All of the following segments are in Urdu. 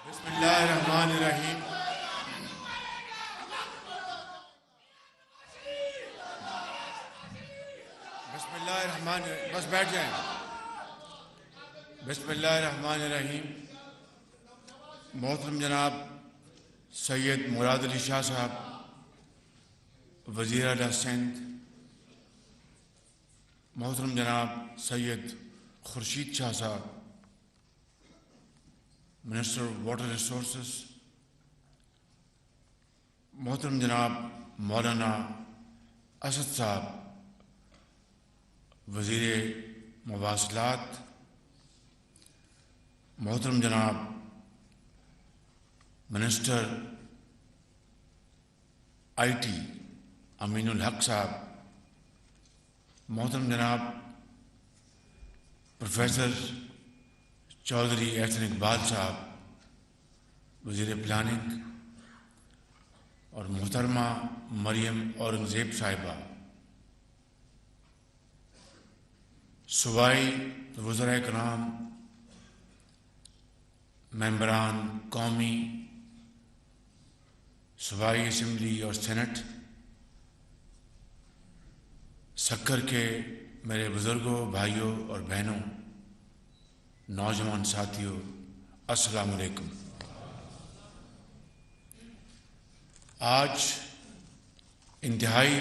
بسم اللہ الرحمن الرحیم. بسم اللہ الرحمن بس بیٹھ جائیں. بسم اللہ الرحمن الرحیم. محترم جناب سید مراد علی شاہ صاحب وزیر اعلیٰ سندھ، محترم جناب سید خورشید شاہ صاحب منسٹر آف واٹر ریسورسز، محترم جناب مولانا اسد صاحب وزیر مواصلات، محترم جناب منسٹر آئی ٹی امین الحق صاحب، محترم جناب پروفیسر چودھری احسن اقبال صاحب وزیر پلاننگ، اور محترمہ مریم اورنگزیب صاحبہ صوبائی وزراء کرام، ممبران قومی صوبائی اسمبلی اور سینٹ، سکر کے میرے بزرگوں، بھائیوں اور بہنوں، نوجوان ساتھیوں، السلام علیکم. آج انتہائی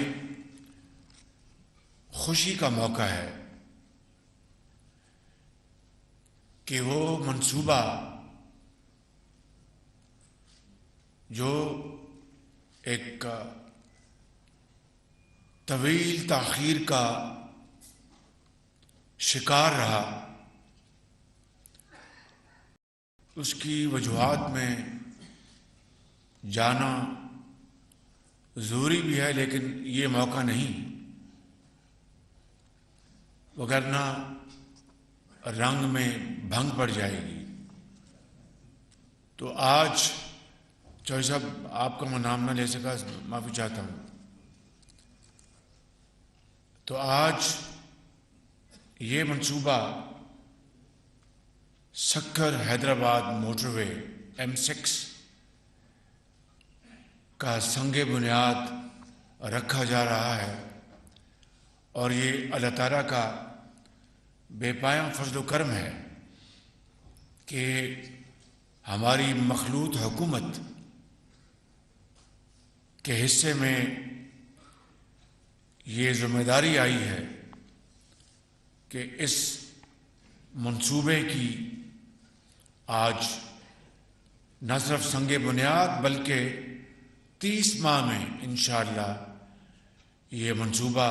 خوشی کا موقع ہے کہ وہ منصوبہ جو ایک طویل تاخیر کا شکار رہا، اس کی وجوہات میں جانا ضروری بھی ہے، لیکن یہ موقع نہیں، وگرنہ رنگ میں بھنگ پڑ جائے گی. تو آج چوہدری صاحب آپ کا میں نام نہ لے سکا، معافی چاہتا ہوں. تو آج یہ منصوبہ سکر حیدرآباد موٹر وے M6 کا سنگ بنیاد رکھا جا رہا ہے، اور یہ اللہ تعالیٰ کا بے پایاں فضل و کرم ہے کہ ہماری مخلوط حکومت کے حصے میں یہ ذمہ داری آئی ہے کہ اس منصوبے کی آج نہ صرف سنگ بنیاد بلکہ 30 ماہ میں انشاءاللہ یہ منصوبہ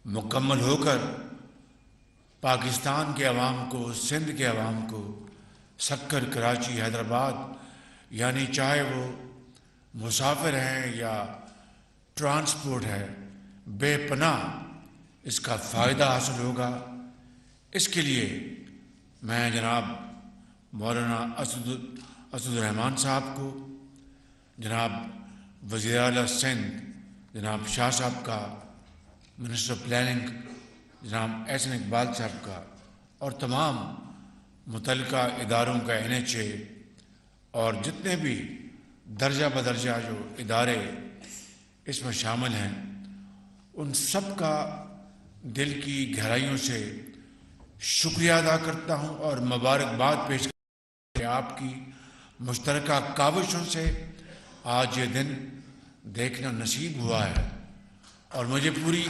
مکمل ہو کر پاکستان کے عوام کو، سندھ کے عوام کو، سکر، کراچی، حیدرآباد، یعنی چاہے وہ مسافر ہیں یا ٹرانسپورٹ ہے، بے پناہ اس کا فائدہ حاصل ہوگا. اس کے لیے میں جناب مولانا اسد الرحمان صاحب کو، جناب وزیر اعلیٰ سندھ جناب شاہ صاحب کا، منسٹر پلاننگ جناب احسن اقبال صاحب کا، اور تمام متعلقہ اداروں کا NHA اور جتنے بھی درجہ بدرجہ جو ادارے اس میں شامل ہیں، ان سب کا دل کی گہرائیوں سے شکریہ ادا کرتا ہوں اور مبارکباد پیش کرتا ہوں کہ آپ کی مشترکہ کاوشوں سے آج یہ دن دیکھنا نصیب ہوا ہے. اور مجھے پوری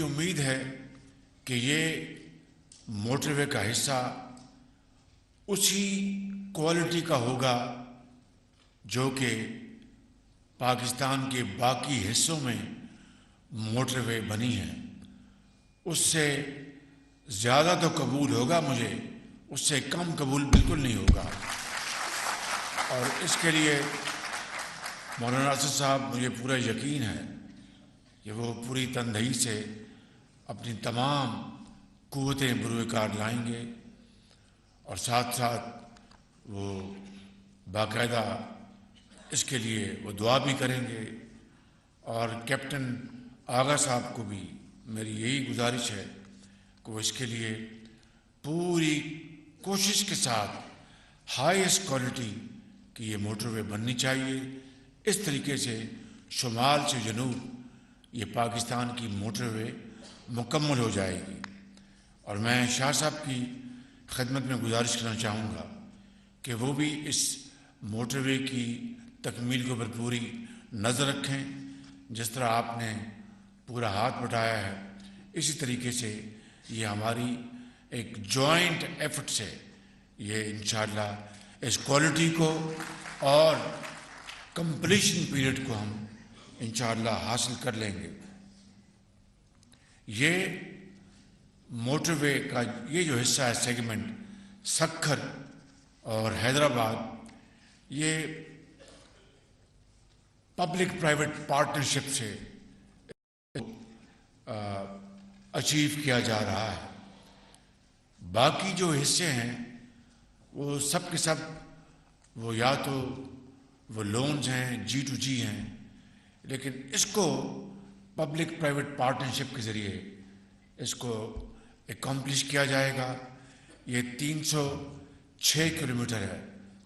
امید ہے کہ یہ موٹر وے کا حصہ اسی کوالٹی کا ہوگا جو کہ پاکستان کے باقی حصوں میں موٹر وے بنی ہے. اس سے زیادہ تو قبول ہوگا مجھے، اس سے کم قبول بالکل نہیں ہوگا. اور اس کے لیے مولانا اسد صاحب مجھے پورا یقین ہے کہ وہ پوری تندہی سے اپنی تمام قوتیں بروئے کار لائیں گے، اور ساتھ ساتھ وہ باقاعدہ اس کے لیے وہ دعا بھی کریں گے. اور کیپٹن آغا صاحب کو بھی میری یہی گزارش ہے کہ وہ اس کے لیے پوری کوشش کے ساتھ ہائیسٹ کوالٹی کی یہ موٹر وے بننی چاہیے. اس طریقے سے شمال سے جنوب یہ پاکستان کی موٹر وے مکمل ہو جائے گی. اور میں شاہ صاحب کی خدمت میں گزارش کرنا چاہوں گا کہ وہ بھی اس موٹر وے کی تکمیل کے اوپر پوری نظر رکھیں. جس طرح آپ نے پورا ہاتھ بٹایا ہے اسی طریقے سے یہ ہماری ایک جوائنٹ ایفرٹ سے یہ انشاءاللہ اس کوالٹی کو اور کمپلیشن پیریڈ کو ہم انشاءاللہ حاصل کر لیں گے. یہ موٹر وے کا یہ جو حصہ ہے سیگمنٹ سکھر اور حیدرآباد یہ پبلک پرائیویٹ پارٹنرشپ سے اچیو کیا جا رہا ہے. باقی جو حصے ہیں وہ سب کے سب وہ یا تو وہ لونز ہیں G2G ہیں لیکن اس کو پبلک پرائیویٹ پارٹنرشپ کے ذریعے اس کو اکمپلش کیا جائے گا. یہ 306 کلومیٹر ہے.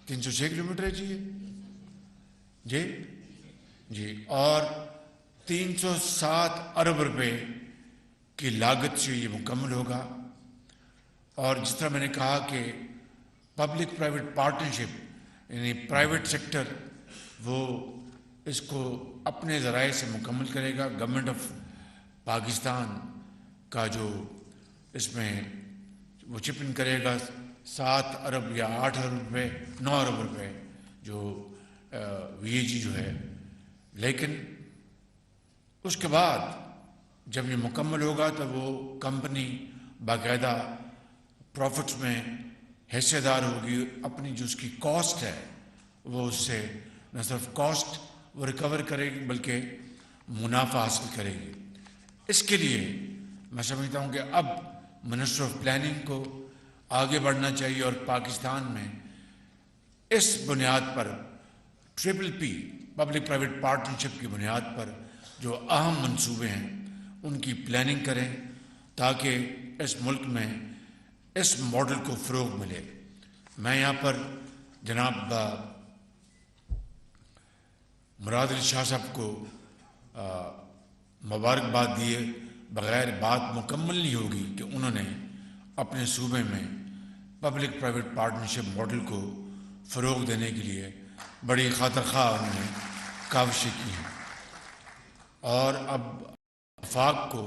306 کلومیٹر ہے جی جی اور 307 ارب روپے کی لاگت سے یہ مکمل ہوگا. اور جس طرح میں نے کہا کہ پبلک پرائیویٹ پارٹنرشپ یعنی پرائیویٹ سیکٹر وہ اس کو اپنے ذرائع سے مکمل کرے گا. گورنمنٹ آف پاکستان کا جو اس میں وہ چپ ان کرے گا 7 ارب یا 8 ارب روپے 9 ارب روپے جو VAG جو ہے. لیکن اس کے بعد جب یہ مکمل ہوگا تو وہ کمپنی باقاعدہ پروفٹس میں حصے دار ہوگی. اپنی جو اس کی کاسٹ ہے وہ اس سے نہ صرف کاسٹ وہ ریکور کرے گی بلکہ منافع حاصل کرے گی. اس کے لیے میں سمجھتا ہوں کہ اب منسٹر آف پلاننگ کو آگے بڑھنا چاہیے اور پاکستان میں اس بنیاد پر PPP پبلک پرائیویٹ پارٹنرشپ کی بنیاد پر جو اہم منصوبے ہیں ان کی پلاننگ کریں تاکہ اس ملک میں اس ماڈل کو فروغ ملے. میں یہاں پر جناب مراد علی شاہ صاحب کو مبارکباد دیے بغیر بات مکمل نہیں ہوگی کہ انہوں نے اپنے صوبے میں پبلک پرائیویٹ پارٹنرشپ ماڈل کو فروغ دینے کے لیے بڑی خاطر خواہ انہوں نے کاوشیں کی ہیں. اور اب وفاق کو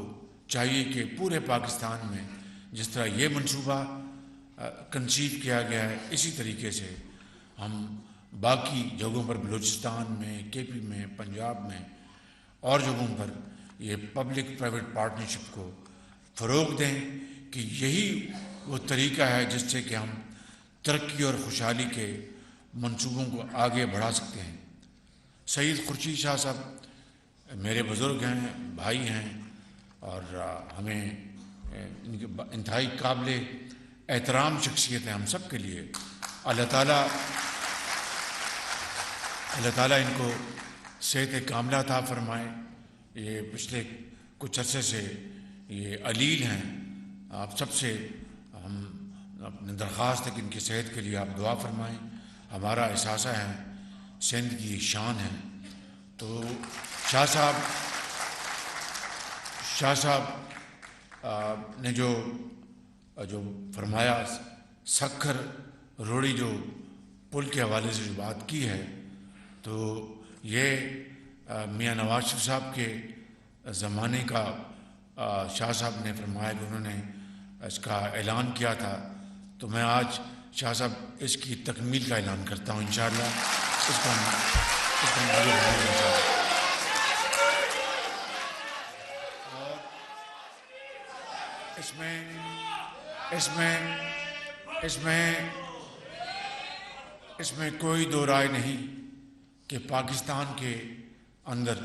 چاہیے کہ پورے پاکستان میں جس طرح یہ منصوبہ کنسیو کیا گیا ہے اسی طریقے سے ہم باقی جگہوں پر بلوچستان میں KP میں پنجاب میں اور جگہوں پر یہ پبلک پرائیویٹ پارٹنرشپ کو فروغ دیں کہ یہی وہ طریقہ ہے جس سے کہ ہم ترقی اور خوشحالی کے منصوبوں کو آگے بڑھا سکتے ہیں. سعید خورشید شاہ صاحب میرے بزرگ ہیں بھائی ہیں اور ہمیں ان کے انتہائی قابل احترام شخصیت ہیں ہم سب کے لیے. اللہ تعالیٰ ان کو صحت کاملہ عطا فرمائے. یہ پچھلے کچھ عرصے سے یہ علیل ہیں. آپ سب سے ہم اپنی درخواست ہے کہ ان کی صحت کے لیے آپ دعا فرمائیں. ہمارا احساسہ ہے سندھ کی شان ہے. تو شاہ صاحب نے جو فرمایا سکھر روڑی جو پل کے حوالے سے جو بات کی ہے تو یہ میاں نواز شریف صاحب کے زمانے کا شاہ صاحب نے فرمایا کہ انہوں نے اس کا اعلان کیا تھا. تو میں آج شاہ صاحب اس کی تکمیل کا اعلان کرتا ہوں انشاءاللہ. اس کا آگے بڑھائیں گے انشاءاللہ. اور اس میں کوئی دو رائے نہیں کہ پاکستان کے اندر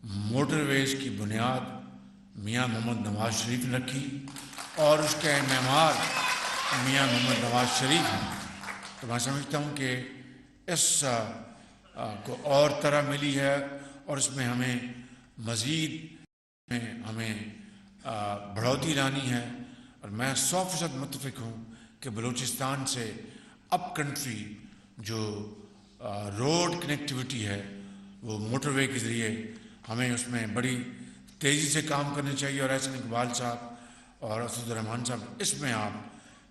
موٹر ویز کی بنیاد میاں محمد نواز شریف نے رکھی اور اس کے معمار میاں محمد نواز شریف ہیں. تو میں سمجھتا ہوں کہ اس کو اور طرح ملی ہے اور اس میں ہمیں مزید ہمیں بڑھوتری لانی ہے، اور میں 100% متفق ہوں کہ بلوچستان سے اپ کنٹری جو روڈ کنیکٹیوٹی ہے وہ موٹر وے کے ذریعے ہمیں اس میں بڑی تیزی سے کام کرنے چاہیے، اور احسن اقبال صاحب اور اسد الرحمان صاحب اس میں آپ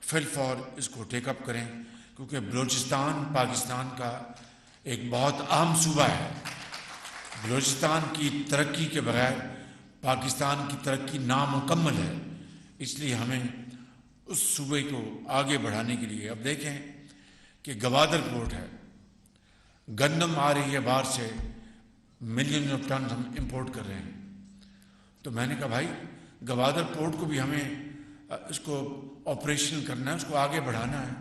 فی الفور اس کو ٹیک اپ کریں، کیونکہ بلوچستان پاکستان کا ایک بہت اہم صوبہ ہے۔ بلوچستان کی ترقی کے بغیر پاکستان کی ترقی نامکمل ہے، اس لیے ہمیں اس صوبے کو آگے بڑھانے کے لیے اب دیکھیں کہ گوادر پورٹ ہے، گندم آ رہی ہے باہر سے، ملین آف ٹن ہم امپورٹ کر رہے ہیں۔ تو میں نے کہا بھائی گوادر پورٹ کو بھی ہمیں اس کو آپریشن کرنا ہے، اس کو آگے بڑھانا ہے۔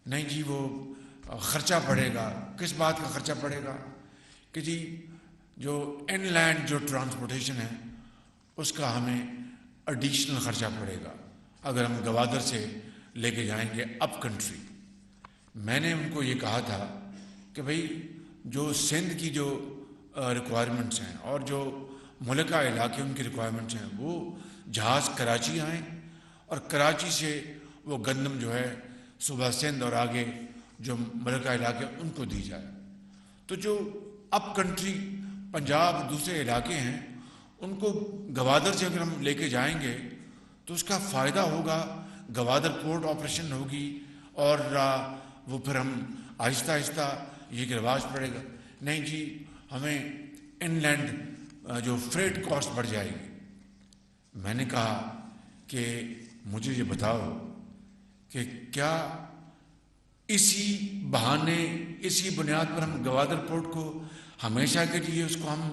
نہیں جی وہ خرچہ پڑے گا، کس بات کا خرچہ پڑے گا کہ جی جو ان لینڈ جو ٹرانسپورٹیشن ہے اس کا ہمیں ایڈیشنل خرچہ پڑے گا اگر ہم گوادر سے لے کے جائیں گے اپ کنٹری۔ میں نے ان کو یہ کہا تھا کہ بھئی جو سندھ کی جو ریکوائرمنٹس ہیں اور جو ملکہ علاقے ان کی ریکوائرمنٹس ہیں وہ جہاز کراچی آئیں، اور کراچی سے وہ گندم جو ہے صوبہ سندھ اور آگے جو ملکہ علاقے ان کو دی جائے۔ تو جو اپ کنٹری پنجاب دوسرے علاقے ہیں ان کو گوادر سے اگر ہم لے کے جائیں گے تو اس کا فائدہ ہوگا، گوادر پورٹ آپریشن ہوگی، اور وہ پھر ہم آہستہ آہستہ یہ رواج پڑے گا۔ نہیں جی ہمیں ان لینڈ جو فریٹ کاسٹ بڑھ جائے گی۔ میں نے کہا کہ مجھے یہ بتاؤ کہ کیا اسی بہانے اسی بنیاد پر ہم گوادر پورٹ کو ہمیشہ کے لیے اس کو ہم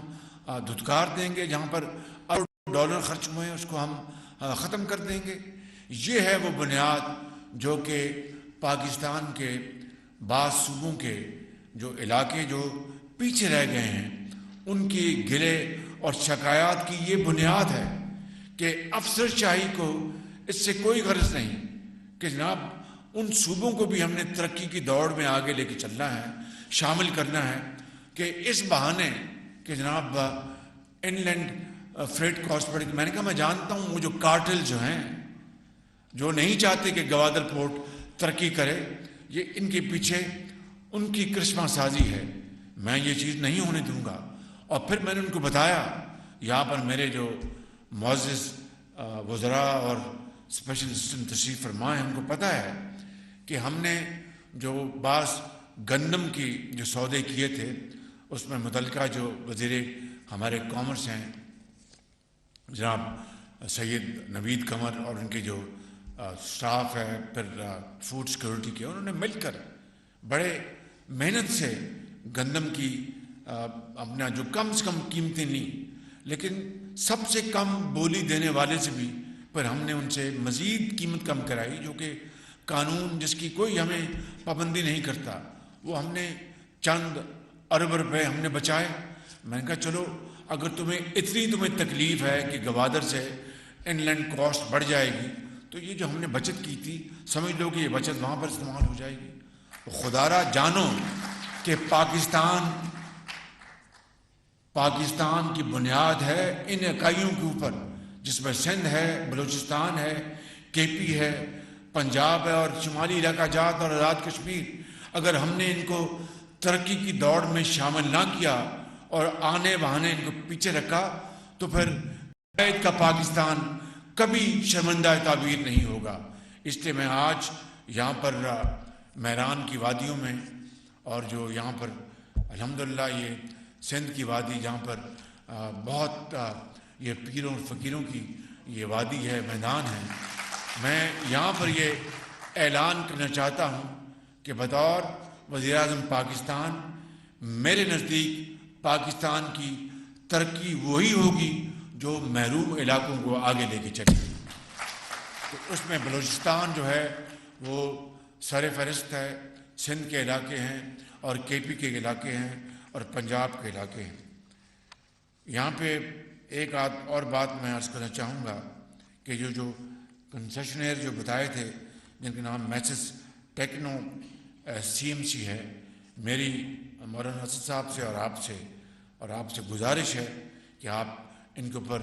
دھتکار دیں گے، جہاں پر ارب ڈالر خرچ ہوئے ہیں اس کو ہم ختم کر دیں گے؟ یہ ہے وہ بنیاد جو کہ پاکستان کے بعض صوبوں کے جو علاقے جو پیچھے رہ گئے ہیں ان کی گلے اور شکایات کی یہ بنیاد ہے کہ افسر شاہی کو اس سے کوئی غرض نہیں کہ جناب ان صوبوں کو بھی ہم نے ترقی کی دوڑ میں آگے لے کے چلنا ہے، شامل کرنا ہے، کہ اس بہانے کہ جناب ان لینڈ فریٹ کاسٹ پڑے گی۔ میں نے کہا میں جانتا ہوں وہ جو کارٹل جو ہیں جو نہیں چاہتے کہ گوادر پورٹ ترقی کرے، یہ ان کے پیچھے ان کی کرشمہ سازی ہے، میں یہ چیز نہیں ہونے دوں گا۔ اور پھر میں نے ان کو بتایا، یہاں پر میرے جو معزز وزراء اور اسپیشل اسسٹنٹ تشریف فرما ہیں ان کو پتہ ہے کہ ہم نے جو بعض گندم کی جو سودے کیے تھے اس میں متعلقہ جو وزیر ہمارے کامرس ہیں جناب سید نوید قمر اور ان کے جو سٹاف ہے پھر فوڈ سیکورٹی کے، انہوں نے مل کر بڑے محنت سے گندم کی اپنا جو کم سے کم قیمتیں لیں، لیکن سب سے کم بولی دینے والے سے بھی پر ہم نے ان سے مزید قیمت کم کرائی، جو کہ قانون جس کی کوئی ہمیں پابندی نہیں کرتا، وہ ہم نے چند ارب روپے ہم نے بچائے۔ میں نے کہا چلو اگر تمہیں تکلیف ہے کہ گوادر سے ان لینڈ کاسٹ بڑھ جائے گی تو یہ جو ہم نے بچت کی تھی سمجھ لو کہ یہ بچت وہاں پر استعمال ہو جائے گی۔ خدارا جانو کہ پاکستان کی بنیاد ہے ان اکائیوں کے اوپر، جس میں سندھ ہے، بلوچستان ہے، کے پی ہے، پنجاب ہے اور شمالی علاقہ جات اور آزاد کشمیر۔ اگر ہم نے ان کو ترقی کی دوڑ میں شامل نہ کیا اور آنے بہانے ان کو پیچھے رکھا تو پھر قید کا پاکستان کبھی شرمندہ تعبیر نہیں ہوگا۔ اس لیے میں آج یہاں پر میران کی وادیوں میں اور جو یہاں پر الحمدللہ یہ سندھ کی وادی جہاں پر بہت یہ پیروں اور فقیروں کی یہ وادی ہے، میدان ہے، میں یہاں پر یہ اعلان کرنا چاہتا ہوں کہ بطور وزیر اعظم پاکستان میرے نزدیک پاکستان کی ترقی وہی ہوگی جو محروم علاقوں کو آگے لے کے چلے گی۔ تو اس میں بلوچستان جو ہے وہ سر فہرست ہے، سندھ کے علاقے ہیں اور کے پی کے علاقے ہیں اور پنجاب کے علاقے ہیں۔ یہاں پہ ایک اور بات میں عرض کرنا چاہوں گا کہ جو کنسیشنر جو بتائے تھے جن کے نام messrs techno C M C ہے، میری مولانا اسد صاحب سے اور آپ سے گزارش ہے کہ آپ ان کے اوپر